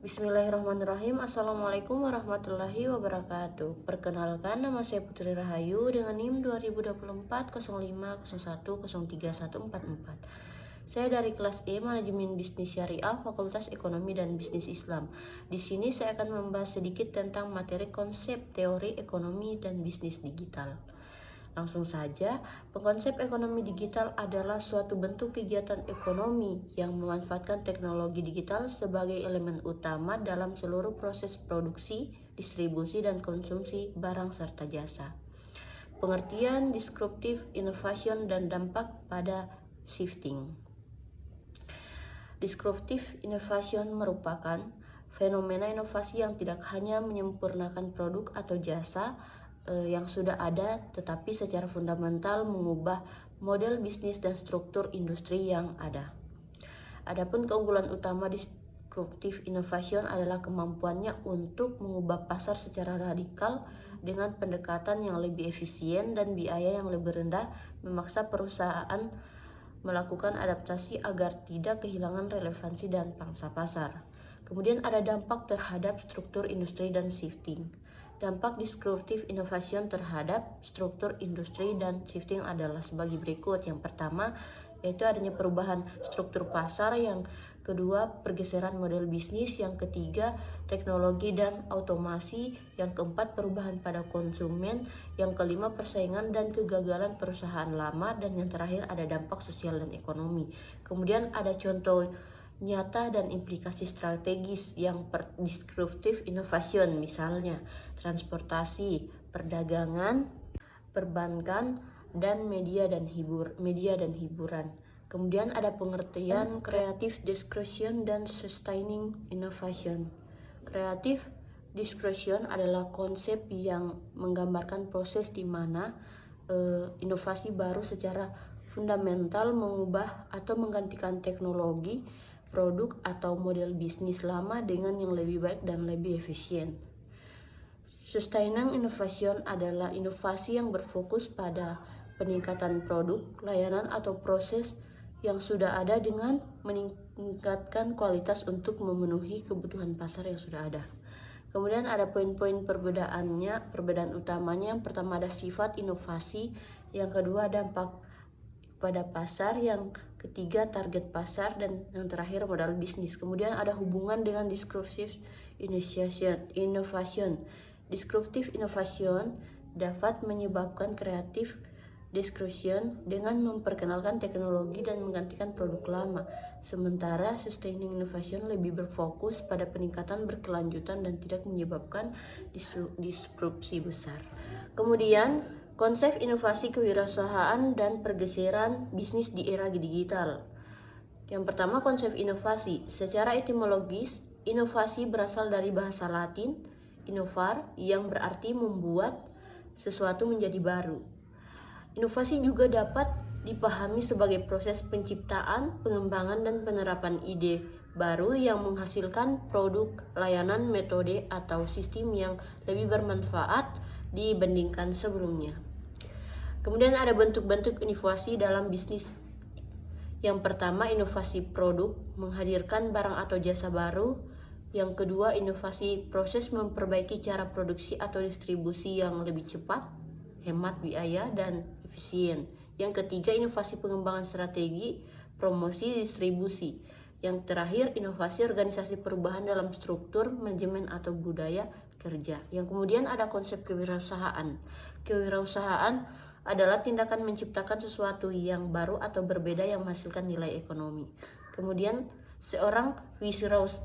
Bismillahirrahmanirrahim. Assalamualaikum warahmatullahi wabarakatuh. Perkenalkan, nama saya Putri Rahayu dengan NIM 2024 Saya dari kelas E Manajemen Bisnis Syariah Fakultas Ekonomi dan Bisnis Islam. Di sini saya akan membahas sedikit tentang materi konsep teori ekonomi dan bisnis digital. Langsung saja, konsep ekonomi digital adalah suatu bentuk kegiatan ekonomi yang memanfaatkan teknologi digital sebagai elemen utama dalam seluruh proses produksi, distribusi, dan konsumsi barang serta jasa. Pengertian disruptive innovation dan dampak pada shifting. Disruptive innovation merupakan fenomena inovasi yang tidak hanya menyempurnakan produk atau jasa yang sudah ada, tetapi secara fundamental mengubah model bisnis dan struktur industri yang ada. Adapun keunggulan utama disruptive innovation adalah kemampuannya untuk mengubah pasar secara radikal dengan pendekatan yang lebih efisien dan biaya yang lebih rendah, memaksa perusahaan melakukan adaptasi agar tidak kehilangan relevansi dan pangsa pasar. Kemudian ada dampak terhadap struktur industri dan shifting. Dampak disruptive innovation terhadap struktur industri dan shifting adalah sebagai berikut. Yang pertama, yaitu adanya perubahan struktur pasar. Yang kedua, pergeseran model bisnis. Yang ketiga, teknologi dan otomasi. Yang keempat, perubahan pada konsumen. Yang kelima, persaingan dan kegagalan perusahaan lama. Dan yang terakhir, ada dampak sosial dan ekonomi. Kemudian ada contoh nyata dan implikasi strategis yang disruptive innovation, misalnya transportasi, perdagangan, perbankan, dan media dan hiburan. Kemudian ada pengertian creative disruption dan sustaining innovation. Creative disruption adalah konsep yang menggambarkan proses di mana inovasi baru secara fundamental mengubah atau menggantikan teknologi, produk atau model bisnis lama dengan yang lebih baik dan lebih efisien. Sustaining innovation adalah inovasi yang berfokus pada peningkatan produk, layanan atau proses yang sudah ada dengan meningkatkan kualitas untuk memenuhi kebutuhan pasar yang sudah ada. Kemudian ada poin-poin perbedaan utamanya. Yang pertama ada sifat inovasi, yang kedua dampak pada pasar, yang ketiga target pasar, dan yang terakhir modal bisnis. Kemudian ada hubungan dengan disruptive innovation. Disruptive innovation dapat menyebabkan creative disruption dengan memperkenalkan teknologi dan menggantikan produk lama. Sementara sustaining innovation lebih berfokus pada peningkatan berkelanjutan dan tidak menyebabkan disrupsi besar. Kemudian konsep inovasi kewirausahaan dan pergeseran bisnis di era digital. Yang pertama, konsep inovasi. Secara etimologis, inovasi berasal dari bahasa Latin innovar yang berarti membuat sesuatu menjadi baru. Inovasi juga dapat dipahami sebagai proses penciptaan, pengembangan, dan penerapan ide baru yang menghasilkan produk, layanan, metode, atau sistem yang lebih bermanfaat dibandingkan sebelumnya. Kemudian ada bentuk-bentuk inovasi dalam bisnis. Yang pertama, inovasi produk, menghadirkan barang atau jasa baru. Yang kedua, inovasi proses, memperbaiki cara produksi atau distribusi yang lebih cepat, hemat biaya, dan efisien. Yang ketiga, inovasi pengembangan strategi, promosi, distribusi. Yang terakhir, inovasi organisasi perubahan dalam struktur, manajemen, atau budaya kerja. Yang kemudian ada konsep kewirausahaan. Kewirausahaan adalah tindakan menciptakan sesuatu yang baru atau berbeda yang menghasilkan nilai ekonomi. Kemudian seorang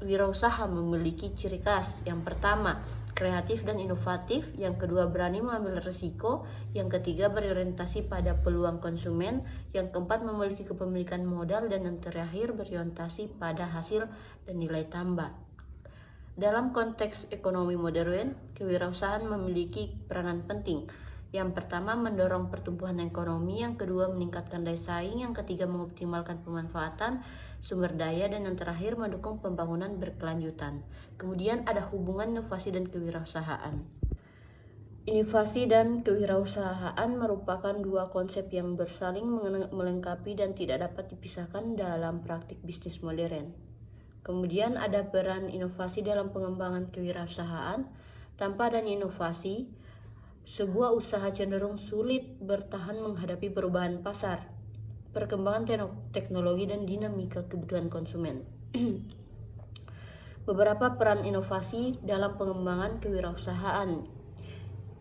wirausaha memiliki ciri khas. Yang pertama, kreatif dan inovatif. Yang kedua, berani mengambil risiko. Yang ketiga, berorientasi pada peluang konsumen. Yang keempat, memiliki kepemilikan modal. Dan yang terakhir, berorientasi pada hasil dan nilai tambah. Dalam konteks ekonomi modern, kewirausahaan memiliki peranan penting. Yang pertama, mendorong pertumbuhan ekonomi. Yang kedua, meningkatkan daya saing. Yang ketiga, mengoptimalkan pemanfaatan sumber daya. Dan yang terakhir, mendukung pembangunan berkelanjutan. Kemudian ada hubungan inovasi dan kewirausahaan. Inovasi dan kewirausahaan merupakan dua konsep yang bersaling melengkapi dan tidak dapat dipisahkan dalam praktik bisnis modern. Kemudian ada peran inovasi dalam pengembangan kewirausahaan. Tanpa adanya inovasi, sebuah usaha cenderung sulit bertahan menghadapi perubahan pasar, perkembangan teknologi, dan dinamika kebutuhan konsumen. Beberapa peran inovasi dalam pengembangan kewirausahaan.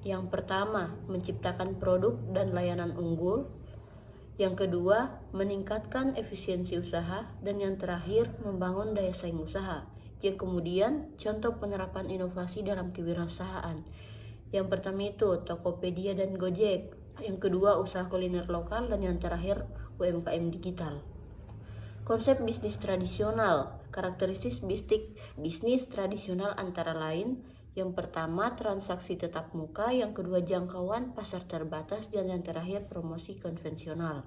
Yang pertama, menciptakan produk dan layanan unggul. Yang kedua, meningkatkan efisiensi usaha. Dan yang terakhir, membangun daya saing usaha. Yang kemudian, contoh penerapan inovasi dalam kewirausahaan. Yang pertama itu Tokopedia dan Gojek. Yang kedua, usaha kuliner lokal. Dan yang terakhir, UMKM digital. Konsep bisnis tradisional. Karakteristik bisnis tradisional antara lain: yang pertama, transaksi tatap muka. Yang kedua, jangkauan pasar terbatas. Dan yang terakhir, promosi konvensional.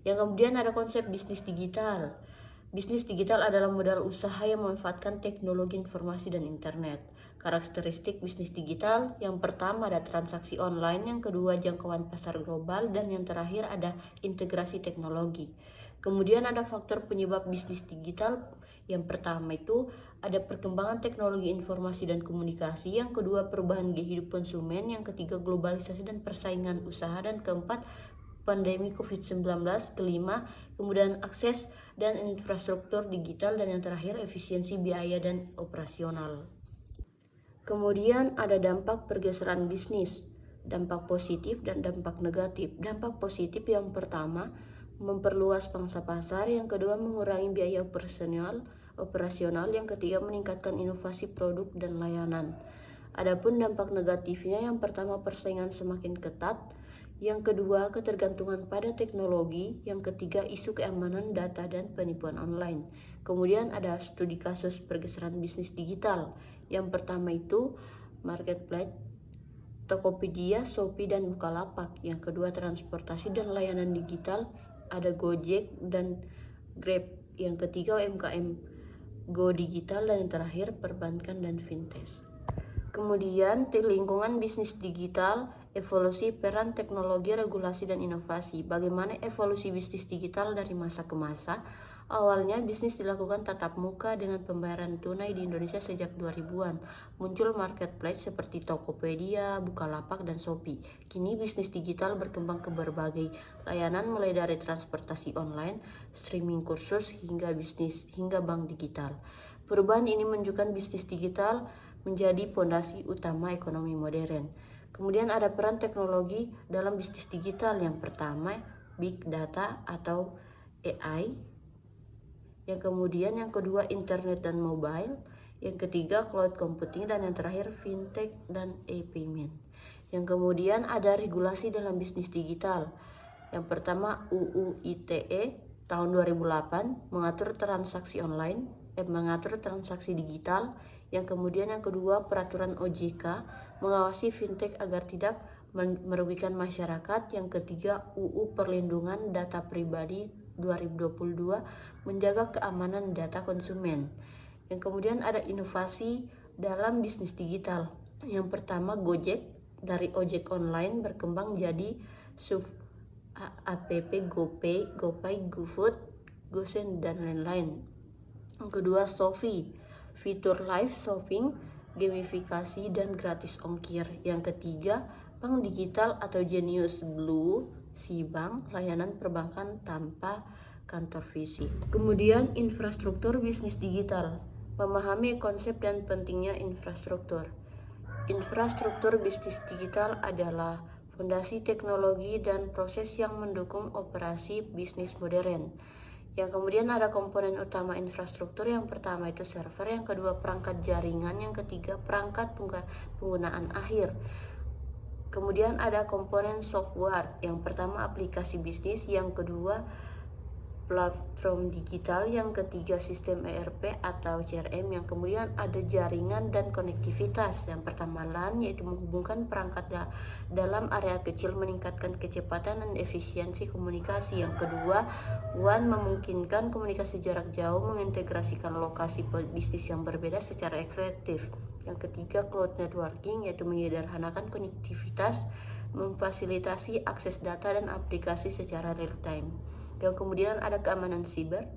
Yang kemudian ada konsep bisnis digital. Bisnis digital adalah modal usaha yang memanfaatkan teknologi informasi dan internet. Karakteristik bisnis digital: yang pertama ada transaksi online, yang kedua jangkauan pasar global, dan yang terakhir ada integrasi teknologi. Kemudian ada faktor penyebab bisnis digital. Yang pertama itu ada perkembangan teknologi informasi dan komunikasi, yang kedua perubahan gaya hidup konsumen, yang ketiga globalisasi dan persaingan usaha, dan keempat pandemi COVID-19, kelima kemudian akses dan infrastruktur digital, dan yang terakhir efisiensi biaya dan operasional. Kemudian ada dampak pergeseran bisnis, dampak positif dan dampak negatif. Dampak positif yang pertama, memperluas pangsa pasar, yang kedua mengurangi biaya operasional, yang ketiga meningkatkan inovasi produk dan layanan. Adapun dampak negatifnya, yang pertama persaingan semakin ketat, yang kedua ketergantungan pada teknologi, yang ketiga isu keamanan data dan penipuan online. Kemudian ada studi kasus pergeseran bisnis digital. Yang pertama itu marketplace, Tokopedia, Shopee, dan Bukalapak. Yang kedua transportasi dan layanan digital, ada Gojek dan Grab. Yang ketiga UMKM Go Digital, dan yang terakhir perbankan dan fintech. Kemudian lingkungan bisnis digital, evolusi peran teknologi, regulasi, dan inovasi. Bagaimana evolusi bisnis digital dari masa ke masa? Awalnya bisnis dilakukan tatap muka dengan pembayaran tunai di Indonesia sejak 2000-an. Muncul marketplace seperti Tokopedia, Bukalapak, dan Shopee. Kini bisnis digital berkembang ke berbagai layanan mulai dari transportasi online, streaming kursus, hingga bank digital. Perubahan ini menunjukkan bisnis digital menjadi fondasi utama ekonomi modern. Kemudian ada peran teknologi dalam bisnis digital. Yang pertama, big data atau AI. Yang kemudian yang kedua internet dan mobile, yang ketiga cloud computing, dan yang terakhir fintech dan e-payment. Yang kemudian ada regulasi dalam bisnis digital. Yang pertama UU ITE tahun 2008 mengatur transaksi online, mengatur transaksi digital. Yang kemudian yang kedua peraturan OJK mengawasi fintech agar tidak merugikan masyarakat. Yang ketiga UU Perlindungan Data Pribadi 2022 menjaga keamanan data konsumen. Yang kemudian ada inovasi dalam bisnis digital. Yang pertama Gojek dari ojek online berkembang jadi app GoPay, GoFood, GoSend, dan lain-lain. Yang kedua Shopee, fitur live shopping, gamifikasi, dan gratis ongkir. Yang ketiga bank digital atau Genius Blue, Sibank, layanan perbankan tanpa kantor fisik. Kemudian infrastruktur bisnis digital, memahami konsep dan pentingnya infrastruktur. Infrastruktur bisnis digital adalah fondasi teknologi dan proses yang mendukung operasi bisnis modern. Yang kemudian ada komponen utama infrastruktur. Yang pertama itu server, yang kedua perangkat jaringan, yang ketiga perangkat penggunaan akhir. Kemudian ada komponen software. Yang pertama aplikasi bisnis, yang kedua platform digital, yang ketiga sistem ERP atau CRM, yang kemudian ada jaringan dan konektivitas. Yang pertama LAN, yaitu menghubungkan perangkat dalam area kecil, meningkatkan kecepatan dan efisiensi komunikasi. Yang kedua WAN, memungkinkan komunikasi jarak jauh, mengintegrasikan lokasi bisnis yang berbeda secara efektif. Yang ketiga cloud networking, yaitu menyederhanakan konektivitas, memfasilitasi akses data dan aplikasi secara real time. Yang kemudian ada keamanan siber.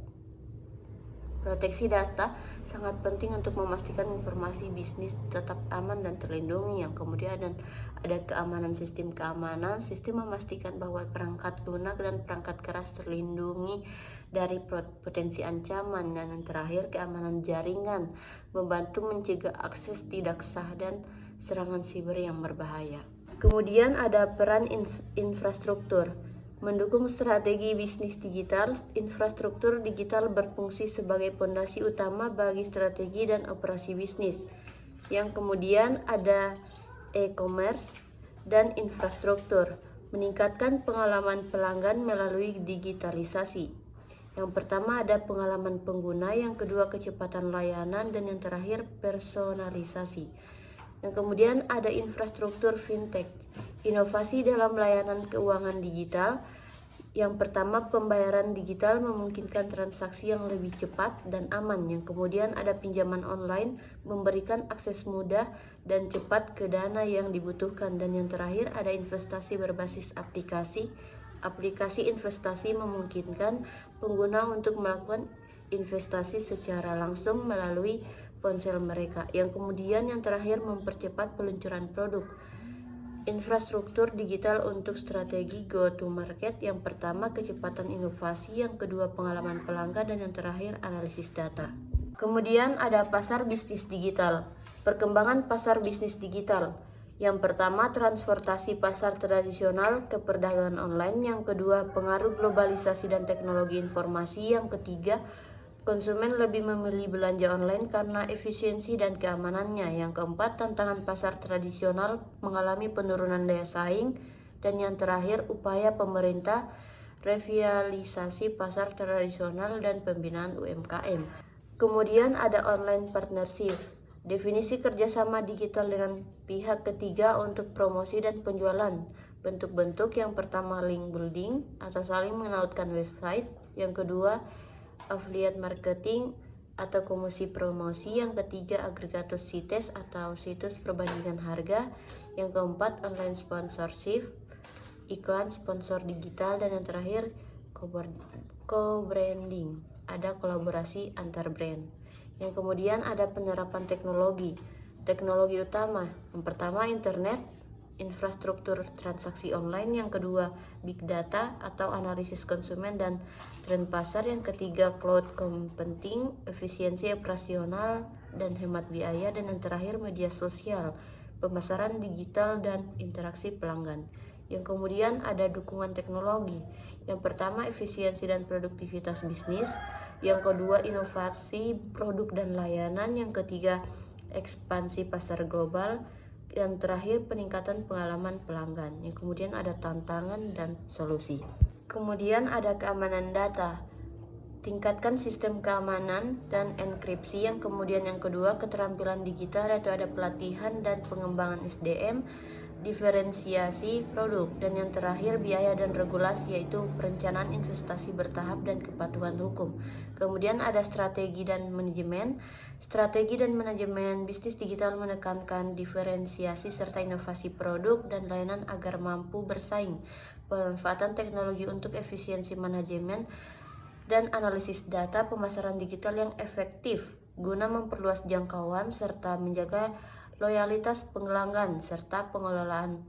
Proteksi data sangat penting untuk memastikan informasi bisnis tetap aman dan terlindungi. Yang kemudian ada keamanan. Sistem memastikan bahwa perangkat lunak dan perangkat keras terlindungi dari potensi ancaman. Dan yang terakhir, keamanan jaringan, membantu mencegah akses tidak sah dan serangan siber yang berbahaya. Kemudian ada peran infrastruktur. Mendukung strategi bisnis digital, infrastruktur digital berfungsi sebagai fondasi utama bagi strategi dan operasi bisnis. Yang kemudian ada e-commerce dan infrastruktur, meningkatkan pengalaman pelanggan melalui digitalisasi. Yang pertama ada pengalaman pengguna, yang kedua kecepatan layanan, dan yang terakhir personalisasi. Yang kemudian ada infrastruktur fintech, inovasi dalam layanan keuangan digital. Yang pertama, pembayaran digital memungkinkan transaksi yang lebih cepat dan aman. Yang kemudian ada pinjaman online, memberikan akses mudah dan cepat ke dana yang dibutuhkan. Dan yang terakhir ada investasi berbasis aplikasi. Aplikasi investasi memungkinkan pengguna untuk melakukan investasi secara langsung melalui ponsel mereka. Yang kemudian yang terakhir, mempercepat peluncuran produk. Infrastruktur digital untuk strategi go to market. Yang pertama, kecepatan inovasi, yang kedua pengalaman pelanggan, dan yang terakhir analisis data. Kemudian ada pasar bisnis digital. Perkembangan pasar bisnis digital. Yang pertama, transportasi pasar tradisional ke perdagangan online. Yang kedua, pengaruh globalisasi dan teknologi informasi. Yang ketiga, konsumen lebih memilih belanja online karena efisiensi dan keamanannya. Yang keempat, tantangan pasar tradisional mengalami penurunan daya saing. Dan yang terakhir, upaya pemerintah revitalisasi pasar tradisional dan pembinaan UMKM. Kemudian ada online partnership, definisi kerjasama digital dengan pihak ketiga untuk promosi dan penjualan. Bentuk-bentuk, yang pertama link building atau saling mengenalkan website. Yang kedua, affiliate marketing atau komisi promosi. Yang ketiga, agregator sites atau situs perbandingan harga. Yang keempat, online sponsorship, iklan sponsor digital. Dan yang terakhir, co-branding, ada kolaborasi antar brand. Yang kemudian ada penyerapan teknologi utama. Yang pertama, internet, infrastruktur transaksi online. Yang kedua, big data atau analisis konsumen dan tren pasar. Yang ketiga, cloud computing, efisiensi operasional dan hemat biaya. Dan yang terakhir, media sosial, pemasaran digital dan interaksi pelanggan. Yang kemudian ada dukungan teknologi. Yang pertama, efisiensi dan produktivitas bisnis. Yang kedua, inovasi produk dan layanan. Yang ketiga, ekspansi pasar global. Yang terakhir, peningkatan pengalaman pelanggan. Yang kemudian ada tantangan dan solusi. Kemudian ada keamanan data, tingkatkan sistem keamanan dan enkripsi. Yang kemudian yang kedua, keterampilan digital, yaitu ada pelatihan dan pengembangan SDM, diferensiasi produk. Dan yang terakhir, biaya dan regulasi, yaitu perencanaan investasi bertahap dan kepatuhan hukum. Kemudian ada strategi dan manajemen. Strategi dan manajemen bisnis digital menekankan diferensiasi serta inovasi produk dan layanan agar mampu bersaing. Pemanfaatan teknologi untuk efisiensi manajemen dan analisis data, pemasaran digital yang efektif guna memperluas jangkauan serta menjaga loyalitas pelanggan, serta pengelolaan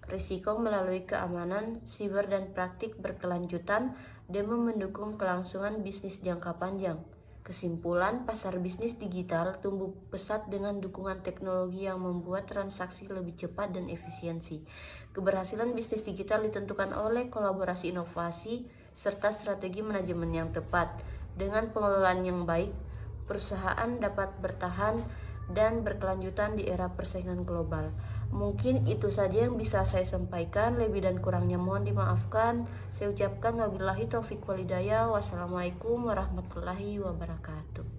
risiko melalui keamanan siber dan praktik berkelanjutan demi mendukung kelangsungan bisnis jangka panjang. Kesimpulan, pasar bisnis digital tumbuh pesat dengan dukungan teknologi yang membuat transaksi lebih cepat dan efisiensi. Keberhasilan bisnis digital ditentukan oleh kolaborasi inovasi serta strategi manajemen yang tepat. Dengan pengelolaan yang baik, perusahaan dapat bertahan dan berkelanjutan di era persaingan global. Mungkin itu saja yang bisa saya sampaikan, lebih dan kurangnya mohon dimaafkan. Saya ucapkan wabillahi taufiq walhidayah. Wassalamualaikum warahmatullahi wabarakatuh.